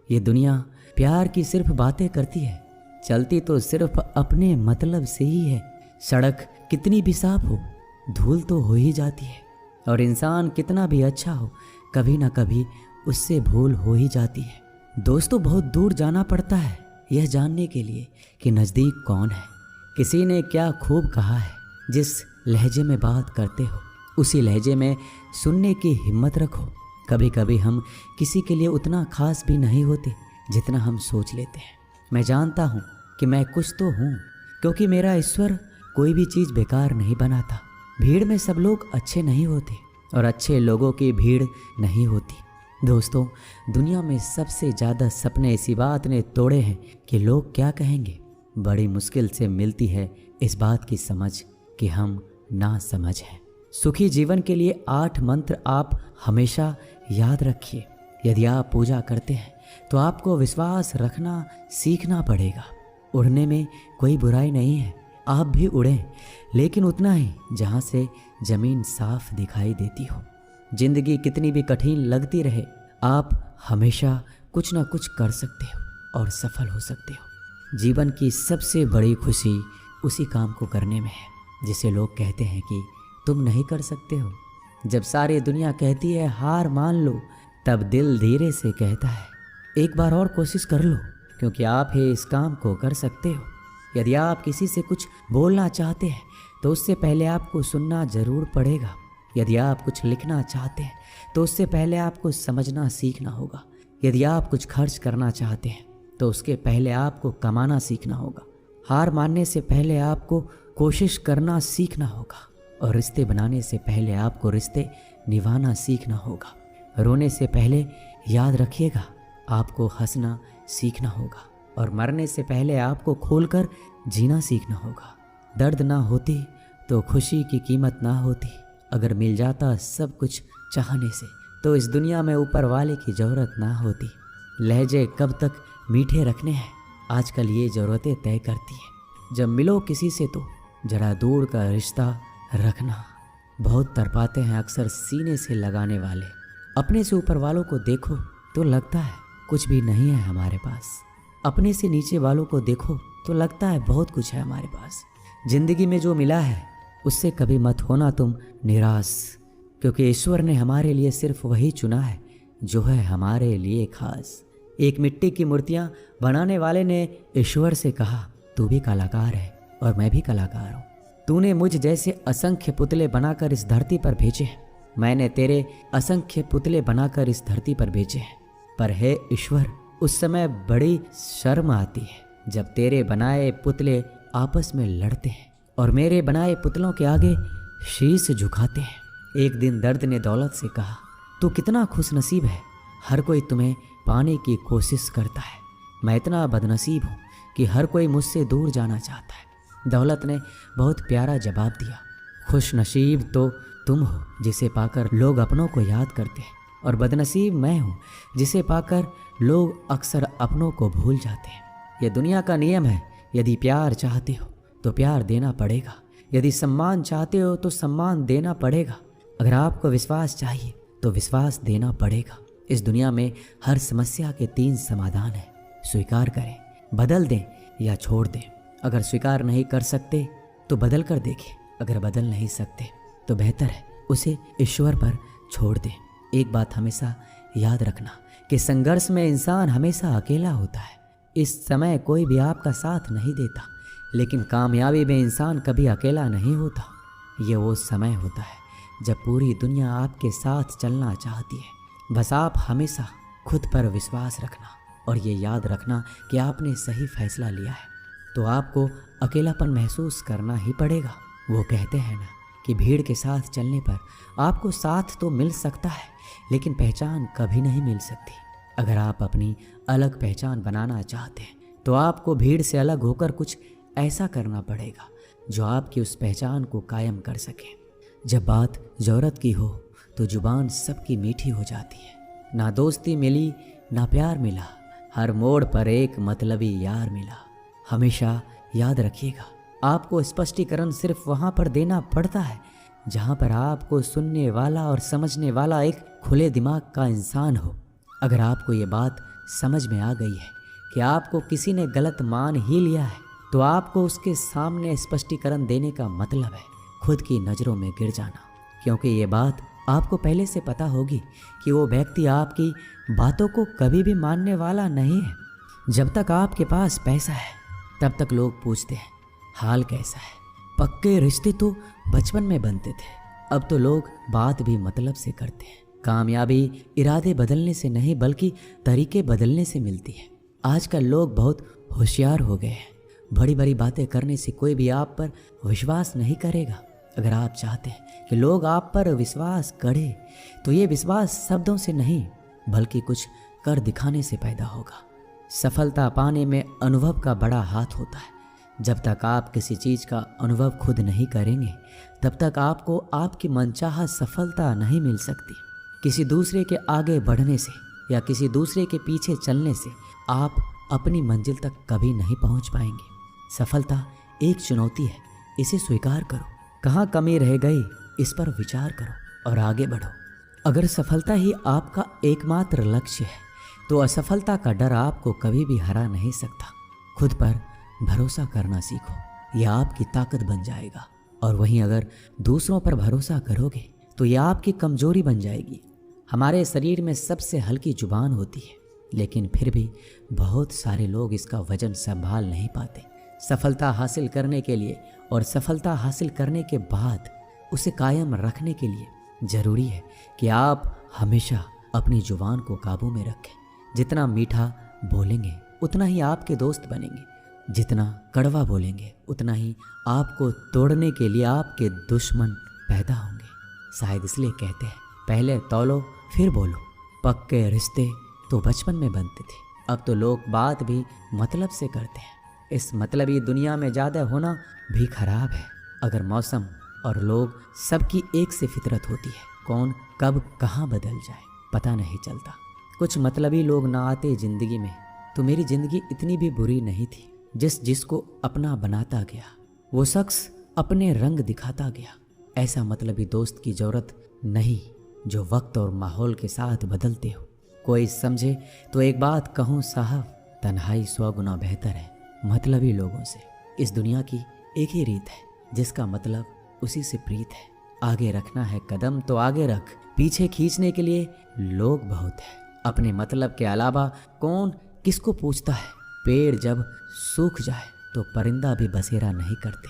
ये दुनिया प्यार की सिर्फ बातें करती है, चलती तो सिर्फ अपने मतलब से ही है। सड़क कितनी भी साफ हो, धूल तो हो ही जाती है, और इंसान कितना भी अच्छा हो, कभी ना कभी उससे भूल हो ही जाती है। दोस्तों, बहुत दूर जाना पड़ता है यह जानने के लिए कि नज़दीक कौन है। किसी ने क्या खूब कहा है, जिस लहजे में बात करते हो उसी लहजे में सुनने की हिम्मत रखो। कभी कभी हम किसी के लिए उतना खास भी नहीं होते जितना हम सोच लेते हैं। मैं जानता हूँ कि मैं कुछ तो हूँ, क्योंकि मेरा ईश्वर कोई भी चीज़ बेकार नहीं बनाता। भीड़ में सब लोग अच्छे नहीं होते और अच्छे लोगों की भीड़ नहीं होती। दोस्तों, दुनिया में सबसे ज़्यादा सपने इसी बात ने तोड़े हैं कि लोग क्या कहेंगे। बड़ी मुश्किल से मिलती है इस बात की समझ कि हम ना समझ हैं। सुखी जीवन के लिए 8 मंत्र आप हमेशा याद रखिए। यदि आप पूजा करते हैं तो आपको विश्वास रखना सीखना पड़ेगा। उड़ने में कोई बुराई नहीं है, आप भी उड़ें, लेकिन उतना ही जहाँ से ज़मीन साफ दिखाई देती हो। जिंदगी कितनी भी कठिन लगती रहे, आप हमेशा कुछ ना कुछ कर सकते हो और सफल हो सकते हो। जीवन की सबसे बड़ी खुशी उसी काम को करने में है जिसे लोग कहते हैं कि तुम नहीं कर सकते हो। जब सारी दुनिया कहती है हार मान लो, तब दिल धीरे से कहता है एक बार और कोशिश कर लो, क्योंकि आप ही इस काम को कर सकते हो। यदि आप किसी से कुछ बोलना चाहते हैं तो उससे पहले आपको सुनना जरूर पड़ेगा। यदि आप कुछ लिखना चाहते हैं तो उससे पहले आपको समझना सीखना होगा। यदि आप कुछ खर्च करना चाहते हैं तो उसके पहले आपको कमाना सीखना होगा। हार मानने से पहले आपको कोशिश करना सीखना होगा, और रिश्ते बनाने से पहले आपको रिश्ते निभाना सीखना होगा। रोने से पहले याद रखिएगा आपको हंसना सीखना होगा, और मरने से पहले आपको खोलकर जीना सीखना होगा। दर्द ना होती तो खुशी की कीमत ना होती। अगर मिल जाता सब कुछ चाहने से तो इस दुनिया में ऊपर वाले की ज़रूरत ना होती। लहजे कब तक मीठे रखने हैं, आजकल ये ज़रूरतें तय करती हैं। जब मिलो किसी से तो जरा दूर का रिश्ता रखना। बहुत तड़पाते हैं अक्सर सीने से लगाने वाले। अपने से ऊपर वालों को देखो तो लगता है कुछ भी नहीं है हमारे पास। अपने से नीचे वालों को देखो तो लगता है बहुत कुछ है हमारे पास। जिंदगी में जो मिला है उससे कभी मत होना तुम निराश, क्योंकि ईश्वर ने हमारे लिए सिर्फ वही चुना है जो है हमारे लिए खास। एक मिट्टी की मूर्तियां बनाने वाले ने ईश्वर से कहा तू भी कलाकार है और मैं भी कलाकार हूँ। तूने मुझ जैसे असंख्य पुतले बनाकर इस धरती पर भेजे हैं, मैंने तेरे असंख्य पुतले बनाकर इस धरती पर भेजे हैं। पर हे ईश्वर, उस समय बड़ी शर्म आती है जब तेरे बनाए पुतले आपस में लड़ते हैं और मेरे बनाए पुतलों के आगे शीश झुकाते हैं। एक दिन दर्द ने दौलत से कहा तू कितना खुशनसीब है, हर कोई तुम्हें पाने की कोशिश करता है। मैं इतना बदनसीब हूँ कि हर कोई मुझसे दूर जाना चाहता है। दौलत ने बहुत प्यारा जवाब दिया, खुशनसीब तो तुम हो जिसे पाकर लोग अपनों को याद करते हैं, और बदनसीब मैं हूँ जिसे पाकर लोग अक्सर अपनों को भूल जाते हैं। यह दुनिया का नियम है, यदि प्यार चाहते हो तो प्यार देना पड़ेगा, यदि सम्मान चाहते हो तो सम्मान देना पड़ेगा। अगर आपको विश्वास चाहिए तो विश्वास देना पड़ेगा। इस दुनिया में हर समस्या के 3 समाधान हैं, स्वीकार करें, बदल दें या छोड़ दें। अगर स्वीकार नहीं कर सकते तो बदल कर देखें, अगर बदल नहीं सकते तो बेहतर है उसे ईश्वर पर छोड़ दें। एक बात हमेशा याद रखना कि संघर्ष में इंसान हमेशा अकेला होता है। इस समय कोई भी आपका साथ नहीं देता, लेकिन कामयाबी में इंसान कभी अकेला नहीं होता। ये वो समय होता है जब पूरी दुनिया आपके साथ चलना चाहती है। बस आप हमेशा खुद पर विश्वास रखना और ये याद रखना कि आपने सही फैसला लिया है। तो आपको अकेलापन महसूस करना ही पड़ेगा। वो कहते हैं ना कि भीड़ के साथ चलने पर आपको साथ तो मिल सकता है, लेकिन पहचान कभी नहीं मिल सकती। अगर आप अपनी अलग पहचान बनाना चाहते हैं तो आपको भीड़ से अलग होकर कुछ ऐसा करना पड़ेगा जो आपकी उस पहचान को कायम कर सके। जब बात ज़रूरत की हो तो जुबान सबकी मीठी हो जाती है। ना दोस्ती मिली ना प्यार मिला, हर मोड़ पर एक मतलबी यार मिला। हमेशा याद रखिएगा, आपको स्पष्टीकरण सिर्फ वहाँ पर देना पड़ता है जहाँ पर आपको सुनने वाला और समझने वाला एक खुले दिमाग का इंसान हो। अगर आपको ये बात समझ में आ गई है कि आपको किसी ने गलत मान ही लिया है, तो आपको उसके सामने स्पष्टीकरण देने का मतलब है खुद की नज़रों में गिर जाना, क्योंकि ये बात आपको पहले से पता होगी कि वो व्यक्ति आपकी बातों को कभी भी मानने वाला नहीं है। जब तक आपके पास पैसा है तब तक लोग पूछते हैं हाल कैसा है। पक्के रिश्ते तो बचपन में बनते थे, अब तो लोग बात भी मतलब से करते हैं। कामयाबी इरादे बदलने से नहीं बल्कि तरीके बदलने से मिलती है। आजकल लोग बहुत होशियार हो गए हैं। बड़ी बड़ी बातें करने से कोई भी आप पर विश्वास नहीं करेगा। अगर आप चाहते हैं कि लोग आप पर विश्वास करें तो ये विश्वास शब्दों से नहीं बल्कि कुछ कर दिखाने से पैदा होगा। सफलता पाने में अनुभव का बड़ा हाथ होता है। जब तक आप किसी चीज़ का अनुभव खुद नहीं करेंगे तब तक आपको आपकी मनचाहा सफलता नहीं मिल सकती। किसी दूसरे के आगे बढ़ने से या किसी दूसरे के पीछे चलने से आप अपनी मंजिल तक कभी नहीं पहुंच पाएंगे। सफलता एक चुनौती है, इसे स्वीकार करो। कहाँ कमी रह गई इस पर विचार करो और आगे बढ़ो। अगर सफलता ही आपका एकमात्र लक्ष्य है तो असफलता का डर आपको कभी भी हरा नहीं सकता। खुद पर भरोसा करना सीखो, यह आपकी ताकत बन जाएगा। और वहीं अगर दूसरों पर भरोसा करोगे तो यह आपकी कमजोरी बन जाएगी। हमारे शरीर में सबसे हल्की जुबान होती है, लेकिन फिर भी बहुत सारे लोग इसका वजन संभाल नहीं पाते। सफलता हासिल करने के लिए और सफलता हासिल करने के बाद उसे कायम रखने के लिए ज़रूरी है कि आप हमेशा अपनी जुबान को काबू में रखें। जितना मीठा बोलेंगे उतना ही आपके दोस्त बनेंगे, जितना कड़वा बोलेंगे उतना ही आपको तोड़ने के लिए आपके दुश्मन पैदा होंगे। शायद इसलिए कहते हैं पहले तौलो फिर बोलो। पक्के रिश्ते तो बचपन में बनते थे, अब तो लोग बात भी मतलब से करते हैं। इस मतलबी दुनिया में ज़्यादा होना भी खराब है। अगर मौसम और लोग सबकी एक से फितरत होती है, कौन कब कहाँ बदल जाए पता नहीं चलता। कुछ मतलबी लोग ना आते ज़िंदगी में तो मेरी ज़िंदगी इतनी भी बुरी नहीं थी। जिसको अपना बनाता गया वो शख्स अपने रंग दिखाता गया। ऐसा मतलबी दोस्त की ज़रूरत नहीं जो वक्त और माहौल के साथ बदलते हो। कोई समझे तो एक बात कहूँ साहब, तन्हाई 100 गुना बेहतर है मतलबी लोगों से। इस दुनिया की एक ही रीत है, जिसका मतलब उसी से प्रीत है। आगे रखना है कदम तो आगे रख, पीछे खींचने के लिए लोग बहुत है। अपने मतलब के अलावा कौन किसको पूछता है। पेड़ जब सूख जाए तो परिंदा भी बसेरा नहीं करते।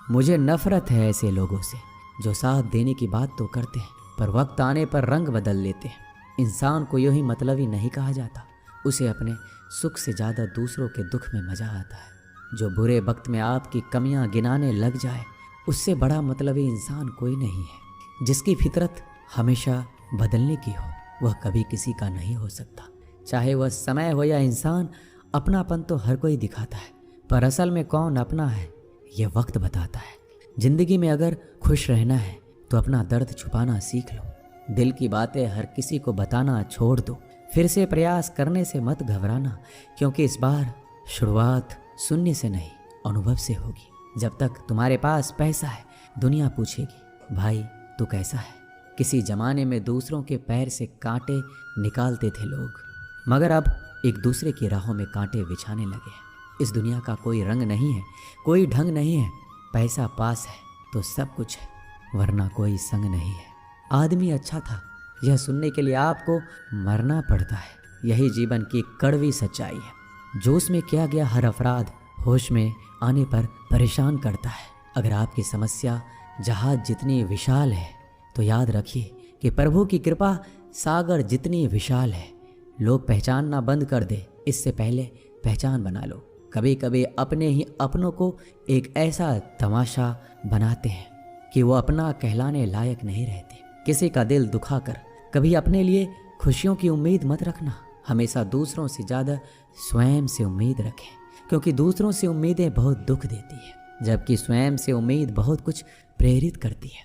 मुझे नफरत है ऐसे लोगों से जो साथ देने की बात तो करते हैं पर वक्त आने पर रंग बदल लेते हैं। इंसान को यूं ही मतलबी नहीं कहा जाता, उसे अपने सुख से ज़्यादा दूसरों के दुख में मज़ा आता है। जो बुरे वक्त में आपकी कमियां गिनाने लग जाए उससे बड़ा मतलबी इंसान कोई नहीं है। जिसकी फितरत हमेशा बदलने की हो वह कभी किसी का नहीं हो सकता। चाहे वह समय हो या इंसान, अपनापन तो हर कोई दिखाता है पर असल में कौन अपना है यह वक्त बताता है। जिंदगी में अगर खुश रहना है तो अपना दर्द छुपाना सीख लो। दिल की बातें हर किसी को बताना छोड़ दो। फिर से प्रयास करने से मत घबराना, क्योंकि इस बार शुरुआत सुनने से नहीं अनुभव से होगी। जब तक तुम्हारे पास पैसा है दुनिया पूछेगी भाई तू कैसा है। किसी जमाने में दूसरों के पैर से कांटे निकालते थे लोग, मगर अब एक दूसरे की राहों में कांटे बिछाने लगे हैं। इस दुनिया का कोई रंग नहीं है, कोई ढंग नहीं है। पैसा पास है तो सब कुछ है, वरना कोई संग नहीं है। आदमी अच्छा था यह सुनने के लिए आपको मरना पड़ता है। यही जीवन की कड़वी सच्चाई है। जोश में किया गया हर अपराध होश में आने पर परेशान करता है। अगर आपकी समस्या जहाज जितनी विशाल है तो याद रखिए कि प्रभु की कृपा सागर जितनी विशाल है। लोग पहचानना बंद कर दे इससे पहले पहचान बना लो। कभी कभी अपने ही अपनों को एक ऐसा तमाशा बनाते हैं कि वो अपना कहलाने लायक नहीं रहते। किसी का दिल दुखाकर कभी अपने लिए खुशियों की उम्मीद मत रखना। हमेशा दूसरों से ज़्यादा स्वयं से उम्मीद रखें, क्योंकि दूसरों से उम्मीदें बहुत दुख देती है, जबकि स्वयं से उम्मीद बहुत कुछ प्रेरित करती है।